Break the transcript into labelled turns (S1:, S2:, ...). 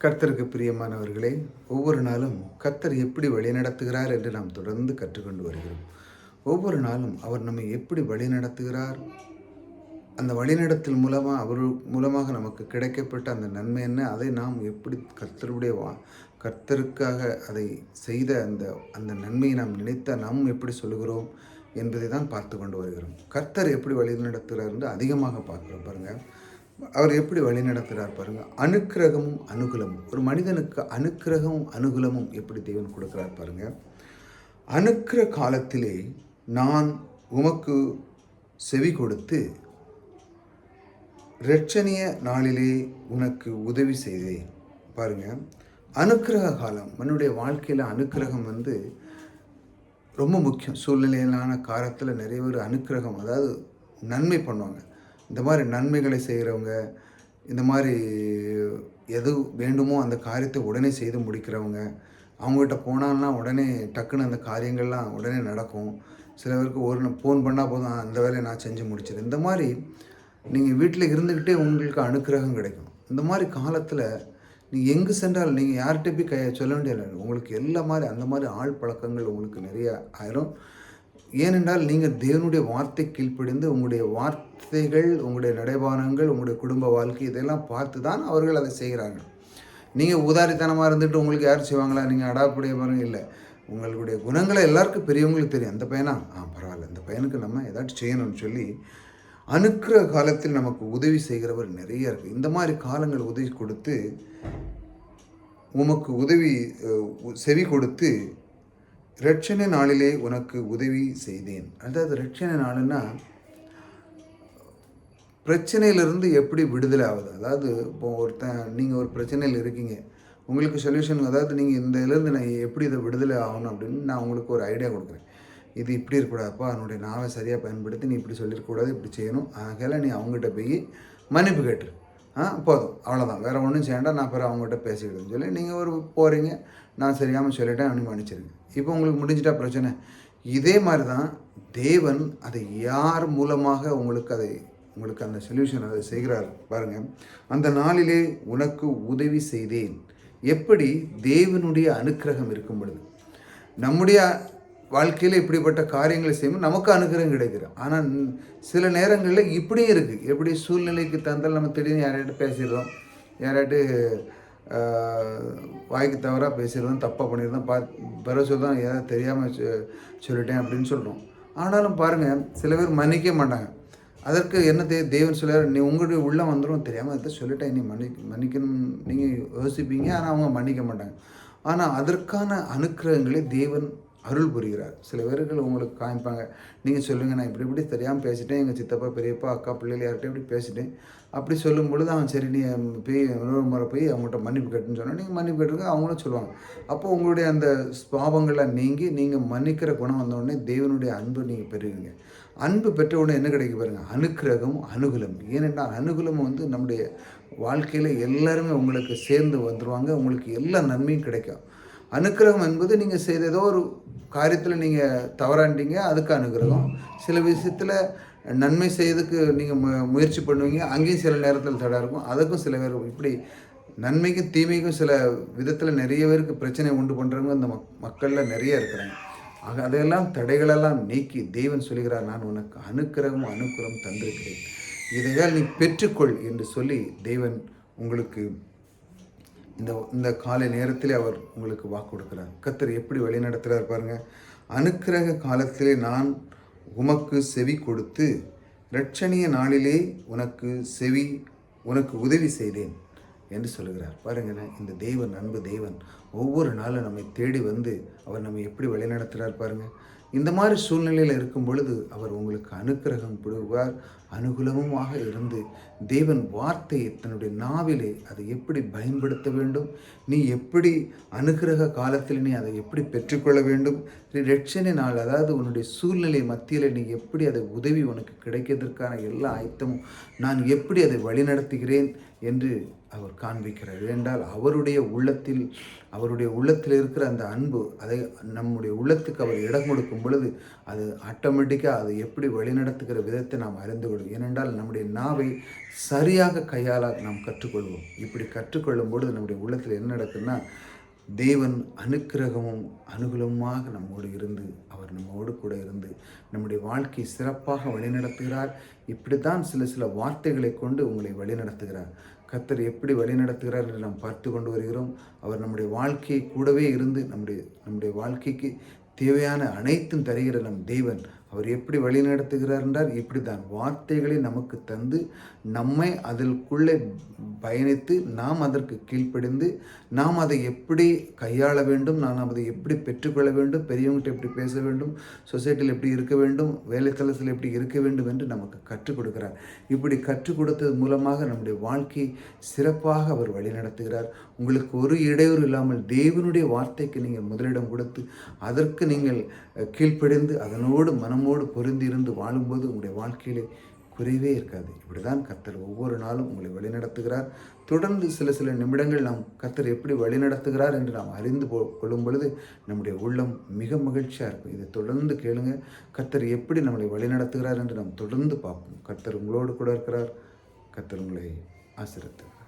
S1: கர்த்தருக்கு பிரியமானவர்களே, ஒவ்வொரு நாளும் கர்த்தர் எப்படி வழிநடத்துகிறார் என்று நாம் தொடர்ந்து கற்றுக்கொண்டு வருகிறோம். ஒவ்வொரு நாளும் அவர் நம்மை எப்படி வழிநடத்துகிறார், அந்த வழிநடத்தல் அவர் மூலமாக நமக்கு கிடைக்கப்பட்ட அந்த நன்மை என்ன, அதை நாம் எப்படி கர்த்தருக்காக அதை செய்த அந்த அந்த நன்மையை நாம் நினைத்த நாம் எப்படி சொல்லுகிறோம் என்பதை தான் பார்த்து கொண்டு வருகிறோம். கர்த்தர் எப்படி வழிநடத்துகிறார் என்று அதிகமாக பார்க்கிறோம் பாருங்கள். அவர் எப்படி வழி நடத்துகிறார் பாருங்கள். அனுக்கிரகமும் அனுகூலமும், ஒரு மனிதனுக்கு அனுக்கிரகமும் அனுகூலமும் எப்படி தேவன் கொடுக்கிறார் பாருங்கள். அனுக்கிற காலத்திலே நான் உமக்கு செவி கொடுத்து இரட்சணிய நாளிலே உனக்கு உதவி செய்தேன். பாருங்கள், அனுக்கிரக காலம், என்னுடைய வாழ்க்கையில் அனுக்கிரகம் ரொம்ப முக்கியம். சூழ்நிலையிலான காலத்தில் நிறைய பேர் அனுக்கிரகம், அதாவது நன்மை பண்ணுவாங்க. இந்த மாதிரி நன்மைகளை செய்கிறவங்க, இந்த மாதிரி எது வேண்டுமோ அந்த காரியத்தை உடனே செய்து முடிக்கிறவங்க, அவங்ககிட்ட போனான்னா உடனே டக்குன்னு அந்த காரியங்கள்லாம் உடனே நடக்கும். சில பேருக்கு ஒரு ஃபோன் பண்ணால் போதும், அந்த வேலையை நான் செஞ்சு முடிச்சிடுறேன். இந்த மாதிரி நீங்கள் வீட்டில் இருந்துக்கிட்டே உங்களுக்கு அனுக்கிரகம் கிடைக்கும். இந்த மாதிரி காலத்தில் நீங்கள் எங்கே சென்றாலும் நீங்கள் யார்கிட்ட போய் சொல்ல வேண்டியதில்லை. உங்களுக்கு அந்த மாதிரி ஆள் பழக்கங்கள் உங்களுக்கு நிறைய ஆயிரும். ஏனென்றால் நீங்கள் தேவனுடைய வார்த்தை கீழ்ப்படிந்து உங்களுடைய வார்த்தைகள், உங்களுடைய நடைபானங்கள், உங்களுடைய குடும்ப வாழ்க்கை இதெல்லாம் பார்த்து தான் அவர்கள் அதை செய்கிறார்கள். நீங்கள் உதாரித்தனமாக இருந்துட்டு உங்களுக்கு யாரும் செய்வாங்களா? நீங்கள் அடாப்படைய பாருங்க இல்லை. உங்களுடைய குணங்களை எல்லாருக்கும் பெரியவங்களுக்கு தெரியும். அந்த பையனா பரவாயில்ல, இந்த பையனுக்கு நம்ம ஏதாச்சும் செய்யணும்னு சொல்லி அனுக்கிற காலத்தில் நமக்கு உதவி செய்கிறவர் நிறைய இருக்குது. இந்த மாதிரி காலங்கள் உதவி கொடுத்து உமக்கு செவி கொடுத்து இரட்சணை நாளிலே உனக்கு உதவி செய்தேன். அதாவது இரட்சணை நாளுன்னா பிரச்சனையிலிருந்து எப்படி விடுதலை ஆகுது. அதாவது இப்போ நீங்கள் ஒரு பிரச்சனையில் இருக்கீங்க, உங்களுக்கு சொல்யூஷன், அதாவது நீங்கள் இந்த இதிலேருந்து நான் எப்படி இதை விடுதலை ஆகணும் அப்படின்னு நான் உங்களுக்கு ஒரு ஐடியா கொடுக்குறேன். இது இப்படி இருக்கக்கூடாதுப்பா, அதனுடைய நாவை சரியாக பயன்படுத்தி நீ இப்படி சொல்லியிருக்கக்கூடாது, இப்படி செய்யணும். ஆகையால் நீ அவங்ககிட்ட போய் மன்னிப்பு கேட்டுரு, போதும், அவ்வளோதான், வேறு ஒன்றும் செய்யண்டா, நான் பிறகு அவங்ககிட்ட பேசிக்கிடுன்னு சொல்லி நீங்கள் போகிறீங்க. நான் சரியாமல் சொல்லிட்டேன், அப்படின்னு மன்னிச்சிருங்க. இப்போ உங்களுக்கு முடிஞ்சிட்டா பிரச்சனை. இதே மாதிரி தான் தேவன் அதை யார் மூலமாக உங்களுக்கு அந்த சொல்யூஷன் அதை செய்கிறார் பாருங்கள். அந்த நாளிலே உனக்கு உதவி செய்தேன். எப்படி தேவனுடைய அனுக்கிரகம் இருக்கும் பொழுது நம்முடைய வாழ்க்கையில் இப்படிப்பட்ட காரியங்களை செய்யும்போது நமக்கு அனுகிரகம் கிடைக்கிறது. ஆனால் சில நேரங்களில் இப்படியும் இருக்குது. எப்படி சூழ்நிலைக்கு தந்தால் நம்ம திடீர்னு யார்கிட்ட பேசிடுறோம், யார்கிட்ட வாய்க்கு தவறாக பேசிடுறோம், தப்பாக பண்ணிடுறோம், பிறகு சொல்கிறோம் ஏதாவது தெரியாமல் சொல்லிட்டேன் அப்படின்னு சொல்கிறோம். ஆனாலும் பாருங்கள், சில பேர் மன்னிக்க மாட்டாங்க. அதற்கு என்ன தேவன் சொல்கிறார், நீ உங்களுடைய உள்ளம் வந்துடும், தெரியாமல் எதை சொல்லிட்டேன், நீ மன்னிக்கணும் நீங்கள் யோசிப்பீங்க, ஆனால் அவங்க மன்னிக்க மாட்டாங்க. ஆனால் அதற்கான அனுக்கிரகங்களை தேவன் அருள் புரிகிறார். சில பேர்கள் உங்களுக்கு காமிப்பாங்க, நீங்கள் சொல்லுங்கள், நான் இப்படி தெரியாமல் பேசிட்டேன், எங்கள் சித்தப்பா, பெரியப்பா, அக்கா, பிள்ளைகள் யார்கிட்ட இப்படி பேசிட்டேன், அப்படி சொல்லும் பொழுது அவன் சரி நீ போய் இன்னொரு முறை போய் அவங்கள்ட்ட மன்னிப்பு கேட்டுன்னு சொன்னால் நீங்கள் மன்னிப்பு கேட்டுருங்க, அவங்களும் சொல்லுவாங்க. அப்போது உங்களுடைய அந்த பாவங்கள்லாம் நீங்கி நீங்கள் மன்னிக்கிற குணம் வந்தோடனே தேவனுடைய அன்பு நீங்கள் பெறுவீங்க. அன்பு பெற்ற உடனே என்ன கிடைக்க பாருங்கள், அனுக்கிரகம் அனுகூலம். ஏனென்றால் அனுகூலம் நம்முடைய வாழ்க்கையில் எல்லாருமே உங்களுக்கு சேர்ந்து வந்துடுவாங்க, உங்களுக்கு எல்லா நன்மையும் கிடைக்கும். அனுக்கிரகம் என்பது நீங்கள் செய்த ஏதோ ஒரு காரியத்தில் நீங்கள் தவறாண்டிங்க, அதுக்கு அனுகிரகம். சில விஷயத்தில் நன்மை செய்யறதுக்கு நீங்கள் முயற்சி பண்ணுவீங்க, அங்கேயும் சில நேரத்தில் தடை இருக்கும், அதுக்கும் சில பேர் இப்படி நன்மைக்கும் தீமைக்கும் சில விதத்தில் நிறைய பேருக்கு பிரச்சனை உண்டு பண்ணுறவங்க இந்த மக்களில் நிறைய இருக்கிறாங்க. ஆக அதையெல்லாம் தடைகளெல்லாம் நீக்கி தேவன் சொல்கிறார், நான் உனக்கு அனுக்கிரகம் அனுக்கிரகம் தந்திருக்கிறேன், இதையால் நீ பெற்றுக்கொள் என்று சொல்லி தேவன் உங்களுக்கு இந்த காலை நேரத்திலே அவர் உங்களுக்கு வாக்கு கொடுக்கிறார். கர்த்தர் எப்படி வழி நடத்துகிறார் பாருங்கள். அனுக்கிரக காலத்திலே நான் உமக்கு செவி கொடுத்து இரட்சணிய நாளிலே உனக்கு உதவி செய்தேன் என்று சொல்லுகிறார். பாருங்கள், இந்த தேவன் அன்பு தேவன் ஒவ்வொரு நாளும் நம்மை தேடி வந்து அவர் நம்மை எப்படி வழி நடத்துகிறார் பாருங்கள். இந்த மாதிரி சூழ்நிலையில் இருக்கும் பொழுது அவர் உங்களுக்கு அனுக்கிரகம் கொடுப்பார். அனுகூலமுமாக இருந்து தேவன் வார்த்தையை தன்னுடைய நாவிலே அதை எப்படி பயன்படுத்த வேண்டும், நீ எப்படி அனுக்கிரக காலத்தில் நீ அதை எப்படி பெற்றுக்கொள்ள வேண்டும், இரட்சணை நாள், அதாவது உன்னுடைய சூழ்நிலை மத்தியில் நீ எப்படி அதை உதவி உனக்கு கிடைக்கிறதுக்கான எல்லா ஆயத்தமும் நான் எப்படி அதை வழிநடத்துகிறேன் என்று அவர் காண்பிக்கிறார். ஏனென்றால் அவருடைய உள்ளத்தில் இருக்கிற அந்த அன்பு, அதை நம்முடைய உள்ளத்துக்கு அவர் இடம் கொடுக்கும் பொழுது அது ஆட்டோமேட்டிக்காக அது எப்படி வழிநடத்துகிற விதத்தை நாம் அறிந்து கொள்வோம். ஏனென்றால் நம்முடைய நாவை சரியாக கையாள நாம் கற்றுக்கொள்வோம். இப்படி கற்றுக்கொள்ளும் பொழுது நம்முடைய உள்ளத்தில் என்ன நடக்குன்னா, தேவன் அனுக்கிரகமும் அனுகூலமாக நம்மோடு இருந்து அவர் நம்மோடு கூட இருந்து நம்முடைய வாழ்க்கை சிறப்பாக வழிநடத்துகிறார். இப்படித்தான் சில வார்த்தைகளை கொண்டு உங்களை வழிநடத்துகிறார். கர்த்தர் எப்படி வழிநடத்துகிறார் என்று நாம் பார்த்து கொண்டு வருகிறோம். அவர் நம்முடைய வாழ்க்கையை கூடவே இருந்து நம்முடைய வாழ்க்கைக்கு தேவையான அனைத்தும் தருகிற நம் தேவன். அவர் எப்படி வழி நடத்துகிறார் என்றால் இப்படி தான் வார்த்தைகளை நமக்கு தந்து நம்மை அதற்குள்ளே பயணித்து நாம் அதற்கு கீழ்ப்படிந்து நாம் அதை எப்படி கையாள வேண்டும், நாம் அதை எப்படி பெற்றுக்கொள்ள வேண்டும், பெரியவங்ககிட்ட எப்படி பேச வேண்டும், சொசைட்டியில் எப்படி இருக்க வேண்டும், வேலைத்தளத்தில் எப்படி இருக்க வேண்டும் என்று நமக்கு கற்றுக் கொடுக்கிறார். இப்படி கற்றுக் கொடுத்தது மூலமாக நம்முடைய வாழ்க்கை சிறப்பாக அவர் வழி நடத்துகிறார். உங்களுக்கு ஒரு இடையூறு இல்லாமல் தேவனுடைய வார்த்தைக்கு நீங்கள் முதலிடம் கொடுத்து அதற்கு நீங்கள் கீழ்ப்படிந்து அதனோடு மனமோடு பொருந்தி இருந்து வாழும்போது உங்களுடைய வாழ்க்கையிலே குறைவே இருக்காது. இப்படிதான் கர்த்தர் ஒவ்வொரு நாளும் உங்களை வழிநடத்துகிறார். தொடர்ந்து சில நிமிடங்கள் நாம் கர்த்தர் எப்படி வழிநடத்துகிறார் என்று நாம் அறிந்து கொள்ளும் பொழுது நம்முடைய உள்ளம் மிக மகிழ்ச்சியாக இருக்கும். இதை தொடர்ந்து கேளுங்க. கர்த்தர் எப்படி நம்மளை வழிநடத்துகிறார் என்று நாம் தொடர்ந்து பார்ப்போம். கர்த்தர் உங்களோடு கூட இருக்கிறார். கர்த்தர் உங்களை ஆசீர்வதிப்பார்.